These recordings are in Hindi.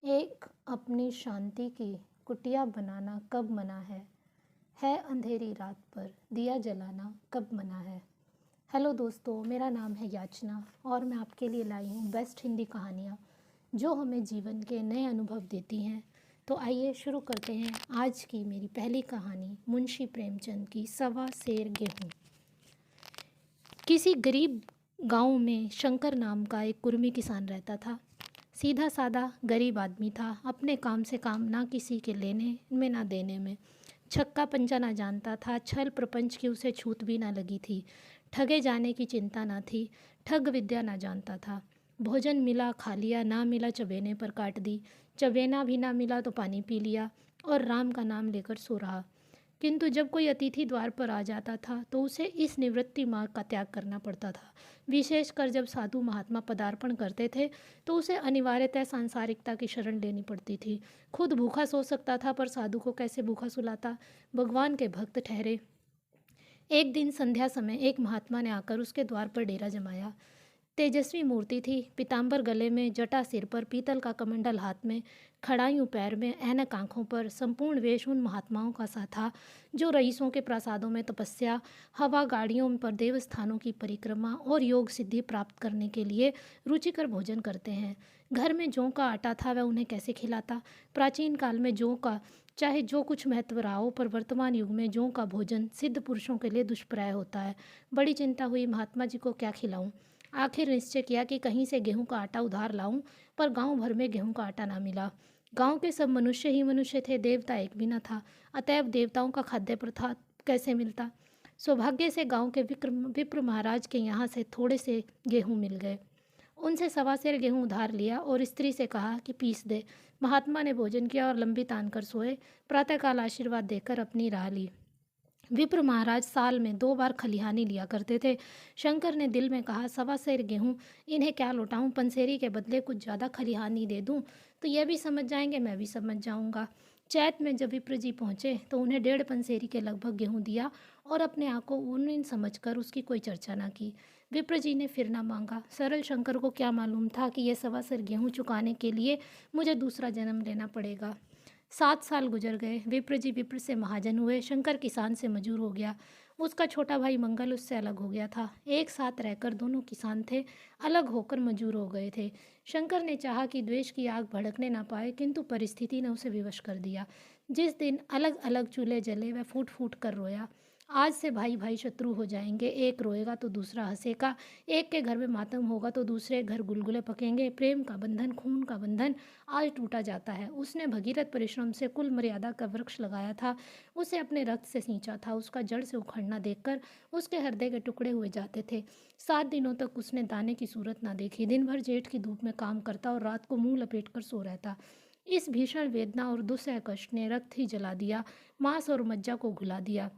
एक अपनी शांति की कुटिया बनाना कब मना है अंधेरी रात पर दिया जलाना कब मना है। हेलो दोस्तों, मेरा नाम है याचना और मैं आपके लिए लाई हूँ बेस्ट हिंदी कहानियाँ जो हमें जीवन के नए अनुभव देती हैं। तो आइए शुरू करते हैं आज की मेरी पहली कहानी, मुंशी प्रेमचंद की सवा सेर गेहूँ। किसी गरीब गांव में शंकर नाम का एक कुर्मी किसान रहता था। सीधा साधा गरीब आदमी था, अपने काम से काम, ना किसी के लेने में ना देने में। छक्का पंजा ना जानता था, छल प्रपंच की उसे छूत भी ना लगी थी। ठगे जाने की चिंता ना थी, ठग विद्या ना जानता था। भोजन मिला खा लिया, ना मिला चबेने पर काट दी, चबेना भी ना मिला तो पानी पी लिया और राम का नाम लेकर सो रहा। किंतु जब कोई अतिथि द्वार पर आ जाता था तो उसे इस निवृत्ति मार्ग का त्याग करना पड़ता था। विशेषकर जब साधु महात्मा पदार्पण करते थे तो उसे अनिवार्यतः सांसारिकता की शरण लेनी पड़ती थी। खुद भूखा सो सकता था पर साधु को कैसे भूखा सुलाता। भगवान के भक्त ठहरे। एक दिन संध्या समय एक महात्मा ने आकर उसके द्वार पर डेरा जमाया। तेजस्वी मूर्ति थी, पीताम्बर गले में, जटा सिर पर, पीतल का कमंडल हाथ में, खड़ायूं पैर में, ऐनक आंखों पर। संपूर्ण वेश उन महात्माओं का सा था जो रईसों के प्रासादों में तपस्या, हवा गाड़ियों पर देवस्थानों की परिक्रमा और योग सिद्धि प्राप्त करने के लिए रुचिकर भोजन करते हैं। घर में जौ का आटा था, वह उन्हें कैसे खिलाता। प्राचीन काल में जौ का चाहे जो कुछ महत्व रहा हो, पर वर्तमान युग में जौ का भोजन सिद्ध पुरुषों के लिए दुष्प्राय होता है। बड़ी चिंता हुई, महात्मा जी को क्या खिलाऊं। आखिर निश्चय किया कि कहीं से गेहूं का आटा उधार लाऊं, पर गांव भर में गेहूं का आटा ना मिला। गांव के सब मनुष्य ही मनुष्य थे, देवता एक भी न था। अतएव देवताओं का खाद्य प्रथा कैसे मिलता। सौभाग्य से गांव के विप्र महाराज के यहाँ से थोड़े से गेहूं मिल गए। उनसे सवा सेर गेहूं उधार लिया और स्त्री से कहा कि पीस दे। महात्मा ने भोजन किया और लंबी तान कर सोए। प्रातःकाल आशीर्वाद देकर अपनी राह ली। विप्र महाराज साल में 2 बार खलिहानी लिया करते थे। शंकर ने दिल में कहा, सवा सेर गेहूँ इन्हें क्या लौटाऊं, पंसेरी के बदले कुछ ज़्यादा खलिहानी दे दूं तो यह भी समझ जाएंगे, मैं भी समझ जाऊंगा। चैत में जब विप्र जी पहुँचे तो उन्हें 1.5 पंसेरी के लगभग गेहूँ दिया और अपने आप को उन्हें समझकर उसकी कोई चर्चा ना की। विप्र जी ने फिर ना मांगा। सरल शंकर को क्या मालूम था कि यह सवा सेर गेहूँ चुकाने के लिए मुझे दूसरा जन्म लेना पड़ेगा। 7 साल गुजर गए। विप्र जी विप्र से महाजन हुए। शंकर किसान से मजूर हो गया। उसका छोटा भाई मंगल उससे अलग हो गया था। एक साथ रहकर दोनों किसान थे, अलग होकर मजूर हो गए थे। शंकर ने चाहा कि द्वेष की आग भड़कने ना पाए, किंतु परिस्थिति ने उसे विवश कर दिया। जिस दिन अलग अलग चूल्हे जले वह फूट फूट कर रोया। आज से भाई भाई शत्रु हो जाएंगे, एक रोएगा तो दूसरा हंसेगा, एक के घर में मातम होगा तो दूसरे घर गुलगुले पकेंगे। प्रेम का बंधन, खून का बंधन आज टूटा जाता है। उसने भगीरथ परिश्रम से कुल मर्यादा का वृक्ष लगाया था, उसे अपने रक्त से सींचा था। उसका जड़ से उखड़ना देखकर उसके हृदय के टुकड़े हुए जाते थे। 7 दिनों तक उसने दाने की सूरत ना देखी। दिन भर जेठ की धूप में काम करता और रात को मुंह लपेट कर सो रहता। इस भीषण वेदना और दुस्सह कष्ट ने रक्त ही जला दिया, मांस और मज्जा को घुला दिया।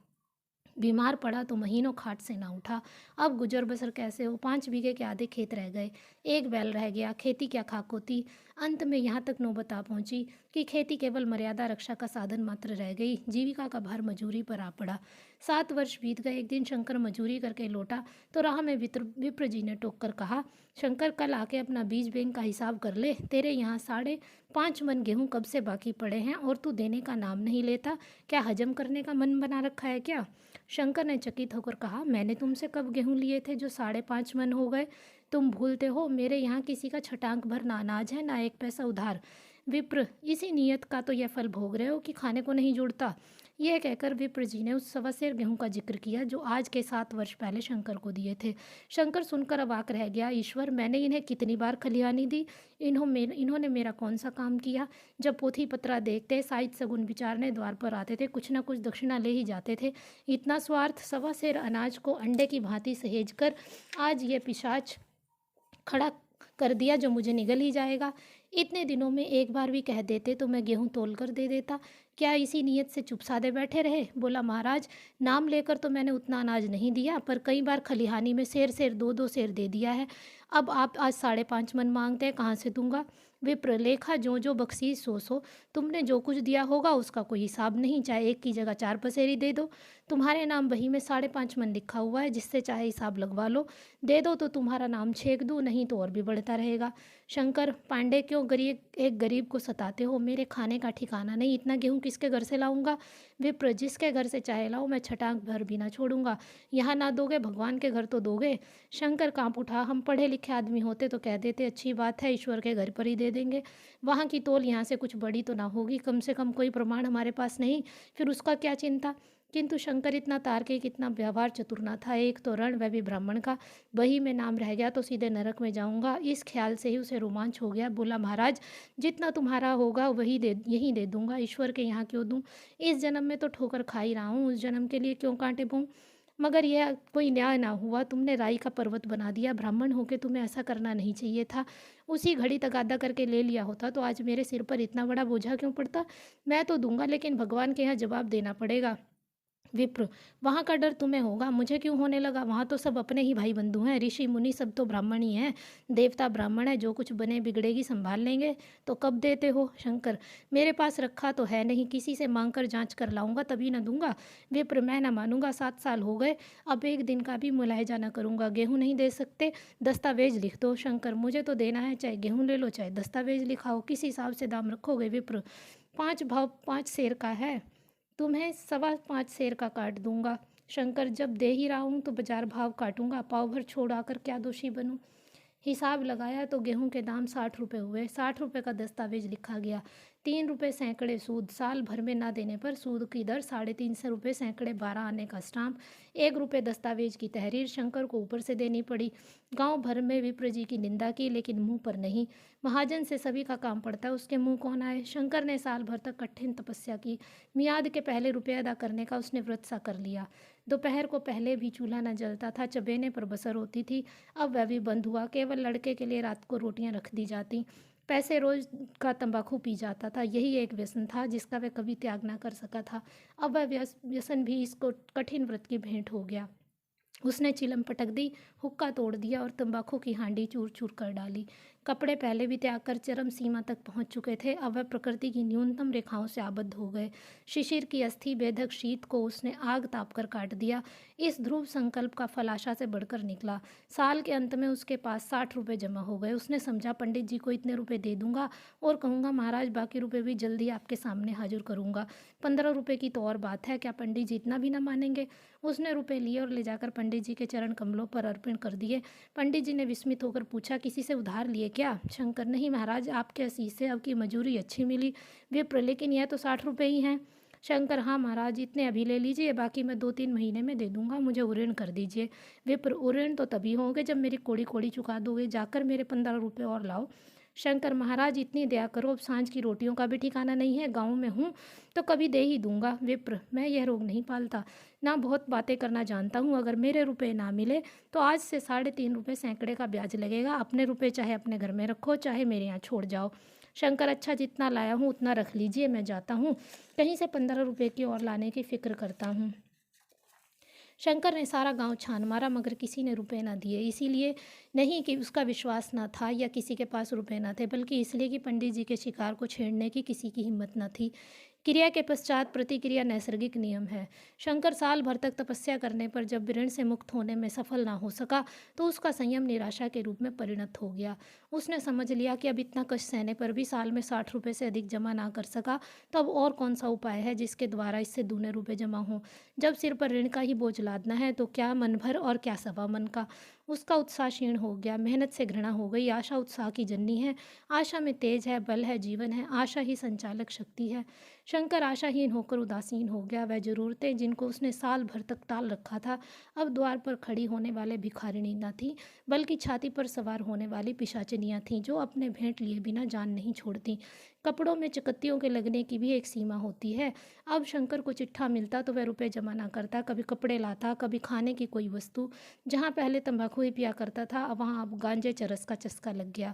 बीमार पड़ा तो महीनों खाट से ना उठा। अब गुजर बसर कैसे हो। 5 बीघे के आधे खेत रह गए, एक बैल रह गया। खेती क्या खाक होती। अंत में यहाँ तक नौबत आ पहुंची कि खेती केवल मर्यादा रक्षा का साधन मात्र रह गई। जीविका का भार मजूरी पर आ पड़ा। 7 वर्ष बीत गए। एक दिन शंकर मजूरी करके लौटा तो राह में विप्र जी ने टोक कर कहा, शंकर कल आके अपना बीज बैंक का हिसाब कर ले। तेरे यहाँ 5.5 मन गेहूँ कब से बाकी पड़े हैं और तू देने का नाम नहीं लेता। क्या हजम करने का मन बना रखा है क्या। शंकर ने चकित होकर कहा, मैंने तुमसे कब गेहूं लिए थे जो 5.5 मन हो गए। तुम भूलते हो मेरे यहाँ किसी का छटांक भर ना अनाज है, ना एक पैसा उधार। विप्र, इसी नियत का तो यह फल भोग रहे हो कि खाने को नहीं जुड़ता। यह कहकर विप्र जी ने उस सवा सेर गेहूं का जिक्र किया जो आज के 7 वर्ष पहले शंकर को दिए थे। शंकर सुनकर अवाक रह गया। ईश्वर, मैंने इन्हें कितनी बार खलिहानी दी, इन्होंने मेरा कौन सा काम किया। जब पोथी पत्रा देखते, साहित्य सगुन विचारने द्वार पर आते थे, कुछ ना कुछ दक्षिणा ले ही जाते थे। इतना स्वार्थ। सवा सेर अनाज को अंडे की भांति सहेज कर आज ये पिशाच खड़ा कर दिया जो मुझे निगल ही जाएगा। इतने दिनों में एक बार भी कह देते तो मैं गेहूं तोल कर दे देता। क्या इसी नियत से चुप साधे बैठे रहे। बोला, महाराज, नाम लेकर तो मैंने उतना अनाज नहीं दिया, पर कई बार खलिहानी में सेर सेर 2-2 सेर दे दिया है। अब आप आज 5.5 मन मांगते हैं, कहाँ से दूंगा? विप्र, लेखा जो जो बख्शीश सो सो, तुमने जो कुछ दिया होगा उसका कोई हिसाब नहीं, चाहे एक की जगह 4 पसेरी दे दो। तुम्हारे नाम बही में 5.5 मन लिखा हुआ है, जिससे चाहे हिसाब लगवा लो। दे दो तो तुम्हारा नाम छेक दूँ, नहीं तो और भी बढ़ता रहेगा। शंकर, पांडे क्यों गरीब एक गरीब को सताते हो? मेरे खाने का ठिकाना नहीं, इतना गेहूँ किसके घर से लाऊंगा? विप्र, जिसके घर से चाहे लाओ, मैं छटाक भर भी ना छोड़ूंगा। यहाँ ना दोगे, भगवान के घर तो दोगे। शंकर कांप उठा, हम पढ़े लिखे आदमी होते तो कह देते अच्छी बात है, ईश्वर के घर पर ही दे देंगे। वहाँ की तोल यहाँ से कुछ बड़ी तो ना होगी, कम से कम कोई प्रमाण हमारे पास नहीं, फिर उसका क्या चिंता? किंतु शंकर इतना तार्किक, इतना व्यवहार चतुर न था। एक तो रण, वह भी ब्राह्मण का, वही में नाम रह गया तो सीधे नरक में जाऊंगा, इस ख्याल से ही उसे रोमांच हो गया। बोला, महाराज, जितना तुम्हारा होगा वही यही दे दूंगा, ईश्वर के यहाँ क्यों दूं? इस जन्म में तो ठोकर खा ही रहा हूँ, उस जन्म के लिए क्यों कांटे बोऊं? मगर यह कोई न्याय ना हुआ, तुमने राई का पर्वत बना दिया। ब्राह्मण होके तुम्हें ऐसा करना नहीं चाहिए था। उसी घड़ी तगादा करके ले लिया होता तो आज मेरे सिर पर इतना बड़ा बोझा क्यों पड़ता? मैं तो दूंगा, लेकिन भगवान के यहाँ जवाब देना पड़ेगा। विप्र, वहाँ का डर तुम्हें होगा, मुझे क्यों होने लगा? वहाँ तो सब अपने ही भाई बंधु हैं, ऋषि मुनि सब तो ब्राह्मण ही हैं, देवता ब्राह्मण है, जो कुछ बने बिगड़ेगी संभाल लेंगे। तो कब देते हो? शंकर, मेरे पास रखा तो है नहीं, किसी से मांग कर जांच कर लाऊंगा तभी न दूंगा। विप्र, मैं न मानूंगा, 7 साल हो गए, अब एक दिन का भी मुलाहिजा न करूंगा। गेहूँ नहीं दे सकते, दस्तावेज लिख दो। शंकर, मुझे तो देना है, चाहे गेहूँ ले लो चाहे दस्तावेज लिखाओ, किस हिसाब से दाम रखोगे? विप्र, 5 भाव 5 सेर का है, तुम्हें 5.25 सेर का काट दूंगा। शंकर, जब दे ही रहा हूँ तो बाजार भाव काटूंगा, पाव भर छोड़ आकर क्या दोषी बनूं? हिसाब लगाया तो गेहूं के दाम 60 रुपये हुए, 60 रुपये का दस्तावेज लिखा गया, 3 रुपये सैकड़े सूद, साल भर में ना देने पर सूद की दर 350 रुपये सैकड़े 12 आने का स्टाम्प, 1 रुपये दस्तावेज की तहरीर। शंकर को ऊपर से देनी पड़ी। गांव भर में विप्र जी की निंदा की, लेकिन मुंह पर नहीं। महाजन से सभी का काम पड़ता है, उसके मुंह कौन आए? शंकर ने साल भर तक कठिन तपस्या की, मियाद के पहले रुपये अदा करने का उसने व्रत सा कर लिया। दोपहर को पहले भी चूल्हा न जलता था, चबेने पर बसर होती थी, अब वह भी बंद हुआ। केवल लड़के के लिए रात को रोटियां रख दी जाती, पैसे रोज का तंबाकू पी जाता था, यही एक व्यसन था जिसका वह कभी त्याग ना कर सका था। अब वह व्यसन भी इसको कठिन व्रत की भेंट हो गया। उसने चिलम पटक दी, हुक्का तोड़ दिया और तंबाकू की हांडी चूर चूर कर डाली। कपड़े पहले भी त्याग कर चरम सीमा तक पहुंच चुके थे, अब वह प्रकृति की न्यूनतम रेखाओं से आबद्ध हो गए। शिशिर की अस्थि बेधक शीत को उसने आग ताप कर काट दिया। इस ध्रुव संकल्प का फल आशा से बढ़कर निकला। साल के अंत में उसके पास 60 रुपये जमा हो गए। उसने समझा, पंडित जी को इतने रुपए दे दूंगा और कहूँगा, महाराज बाकी रुपए भी जल्दी आपके सामने हाजिर करूँगा। 15 रुपये की तो और बात है, क्या पंडित जी इतना भी ना मानेंगे? उसने रुपए लिए और ले जाकर पंडित जी के चरण कमलों पर अर्पण कर दिए। पंडित जी ने विस्मित होकर पूछा, किसी से उधार लिए क्या? शंकर, नहीं महाराज, आपके आशीष से आपकी मजूरी अच्छी मिली। विप्र, लेकिन यह तो 60 रुपये ही हैं। शंकर, हाँ महाराज, इतने अभी ले लीजिए, बाकी मैं 2-3 महीने में दे दूंगा, मुझे उऋण कर दीजिए। विप्र, उऋण तो तभी होंगे जब मेरी कोड़ी कोड़ी चुका दोगे, जाकर मेरे 15 रुपये और लाओ। शंकर, महाराज इतनी दया करो, अब सांझ की रोटियों का भी ठिकाना नहीं है, गाँव में हूँ तो कभी दे ही दूंगा। विप्र, मैं यह रोग नहीं पालता, ना बहुत बातें करना जानता हूँ, अगर मेरे रुपए ना मिले तो आज से 3.5 रुपये सैकड़े का ब्याज लगेगा। अपने रुपए चाहे अपने घर में रखो, चाहे मेरे यहाँ छोड़ जाओ। शंकर, अच्छा, जितना लाया हूँ उतना रख लीजिए, मैं जाता हूँ, कहीं से 15 रुपये की और लाने की फिक्र करता हूँ। शंकर ने सारा गांव छान मारा, मगर किसी ने रुपए ना दिए। इसीलिए नहीं कि उसका विश्वास न था या किसी के पास रुपए न थे, बल्कि इसलिए कि पंडित जी के शिकार को छेड़ने की किसी की हिम्मत न थी। क्रिया के पश्चात प्रतिक्रिया नैसर्गिक नियम है। शंकर साल भर तक तपस्या करने पर जब ऋण से मुक्त होने में सफल ना हो सका तो उसका संयम निराशा के रूप में परिणत हो गया। उसने समझ लिया कि अब इतना कष्ट सहने पर भी साल में 60 रुपये से अधिक जमा ना कर सका, तो अब और कौन सा उपाय है जिसके द्वारा इससे दूने रुपये जमा हों। जब सिर पर ऋण का ही बोझ लादना है तो क्या मन भर और क्या सवा मन का। उसका उत्साह क्षीण हो गया, मेहनत से घृणा हो गई। आशा उत्साह की जननी है, आशा में तेज है, बल है, जीवन है, आशा ही संचालक शक्ति है। शंकर आशाहीन होकर उदासीन हो गया। वह जरूरतें जिनको उसने साल भर तक टाल रखा था, अब द्वार पर खड़ी होने वाले भिखारिणी न थी, बल्कि छाती पर सवार होने वाली पिशाचिनियाँ थीं, जो अपने भेंट लिए बिना जान नहीं छोड़ती। कपड़ों में चकत्तियों के लगने की भी एक सीमा होती है। अब शंकर को चिट्ठा मिलता तो वह रुपए जमा ना करता, कभी कपड़े लाता, कभी खाने की कोई वस्तु। जहाँ पहले तंबाकू ही पिया करता था, वहाँ अब गांजे चरस का चस्का लग गया।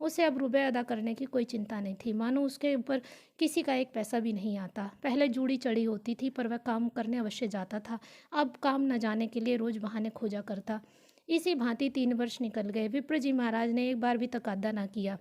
उसे अब रुपए अदा करने की कोई चिंता नहीं थी, मानो उसके ऊपर किसी का एक पैसा भी नहीं आता। पहले जूड़ी चढ़ी होती थी, पर वह काम करने अवश्य जाता था, अब काम न जाने के लिए रोज बहाने खोजा करता। इसी भांति 3 वर्ष निकल गए। विप्र जी महाराज ने एक बार भी तकादा ना किया।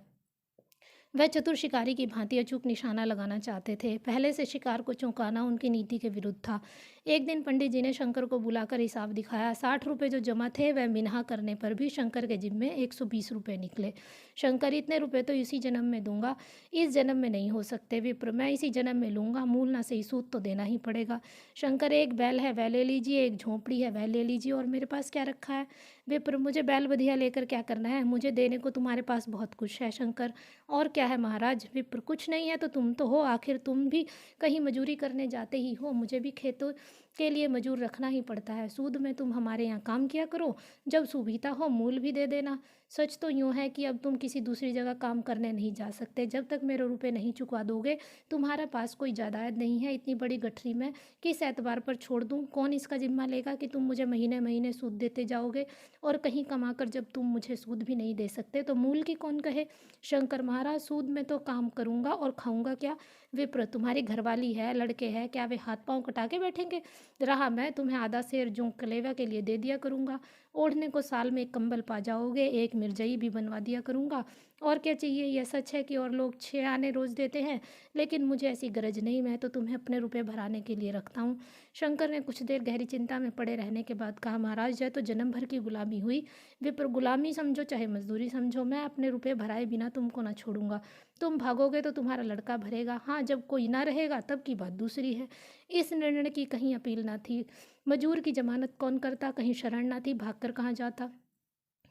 वह चतुर शिकारी की भांति अचूक निशाना लगाना चाहते थे। पहले से शिकार को चौंकाना उनकी नीति के विरुद्ध था। एक दिन पंडित जी ने शंकर को बुलाकर हिसाब दिखाया। 60 रुपये जो जमा थे वह मिन्हा करने पर भी शंकर के जिम्मे 120 रुपये निकले। शंकर, इतने रुपये तो इसी जन्म में दूंगा, इस जन्म में नहीं हो सकते। विप्र, मैं इसी जन्म में लूंगा, मूल ना सही सूद तो देना ही पड़ेगा। शंकर, एक बैल है वह ले लीजिए, एक झोंपड़ी है वह ले लीजिए, और मेरे पास क्या रखा है? विप्र, मुझे बैल बधिया लेकर क्या करना है? मुझे देने को तुम्हारे पास बहुत कुछ है। शंकर, और क्या है महाराज? विप्र, कुछ नहीं है तो तुम तो हो, आखिर तुम भी कहीं मजूरी करने जाते ही हो। मुझे भी खेतों के लिए मजूर रखना ही पड़ता है। सूद में तुम हमारे यहाँ काम किया करो, जब सुविधा हो मूल भी दे देना। सच तो यूँ है कि अब तुम किसी दूसरी जगह काम करने नहीं जा सकते। जब तक मेरे रुपए नहीं चुका दोगे, तुम्हारे पास कोई जायदाद नहीं है। इतनी बड़ी गठरी में किस एतबार पर छोड़ दूँ? कौन इसका जिम्मा लेगा कि तुम मुझे महीने महीने सूद देते जाओगे, और कहीं कमाकर जब तुम मुझे सूद भी नहीं दे सकते तो मूल की कौन कहे? शंकर, महाराज सूद में तो काम करूँगा और खाऊंगा क्या? विप्र, तुम्हारी घरवाली है, लड़के हैं, क्या वे हाथ पांव कटा के बैठेंगे? रहा मैं, तुम्हें आधा सेर जो कलेवा के लिए दे दिया करूँगा। ओढ़ने को साल में एक कंबल पा जाओगे, एक मिर्जई भी बनवा दिया करूँगा। और क्या चाहिए? यह सच है कि और लोग 6 आने रोज़ देते हैं, लेकिन मुझे ऐसी गरज नहीं। मैं तो तुम्हें अपने रुपए भराने के लिए रखता हूँ। शंकर ने कुछ देर गहरी चिंता में पड़े रहने के बाद कहा, महाराज, यह तो जन्म भर की गुलामी हुई। विप्र, गुलामी समझो चाहे मजदूरी समझो, मैं अपने रुपए भराए बिना तुमको ना छोड़ूंगा। तुम भागोगे तो तुम्हारा लड़का भरेगा। हाँ, जब कोई ना रहेगा तब की बात दूसरी है। इस निर्णय की कहीं अपील ना थी। मजूर की जमानत कौन करता? कहीं शरण ना थी, भागकर कहाँ जाता?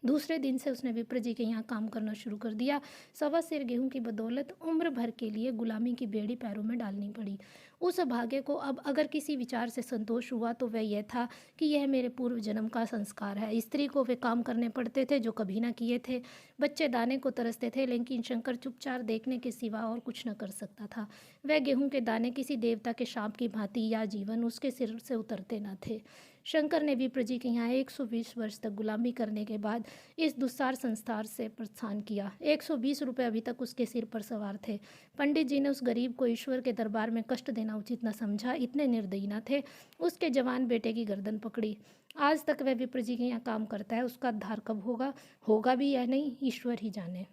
दूसरे दिन से उसने विप्र जी के यहाँ काम करना शुरू कर दिया। 1.25 सेर गेहूं की बदौलत उम्र भर के लिए गुलामी की बेड़ी पैरों में डालनी पड़ी। उस भाग्य को अब अगर किसी विचार से संतोष हुआ तो वह यह था कि यह मेरे पूर्व जन्म का संस्कार है। स्त्री को वे काम करने पड़ते थे जो कभी ना किए थे। बच्चे दाने को तरसते थे, लेकिन शंकर चुपचाप देखने के सिवा और कुछ न कर सकता था। वह गेहूं के दाने किसी देवता के शाप की भांति या जीवन उसके सिर से उतरते न थे। शंकर ने विप्र जी के यहाँ 120 वर्ष तक गुलामी करने के बाद इस दुस्सार संस्कार से प्रस्थान किया। 120 रुपये अभी तक उसके सिर पर सवार थे। पंडित जी ने उस गरीब को ईश्वर के दरबार में कष्ट देना उचित न समझा, इतने निर्दयी न थे। उसके जवान बेटे की गर्दन पकड़ी। आज तक वह विप्र जी के यहाँ काम करता है। उसका उद्धार कब होगा, होगा भी या नहीं, ईश्वर ही जाने।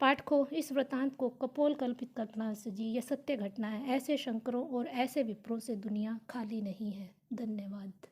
पाठकों, इस वृतांत को कपोल कल्पित कल्पना से जी, यह सत्य घटना है। ऐसे शंकरों और ऐसे विप्रों से दुनिया खाली नहीं है। धन्यवाद।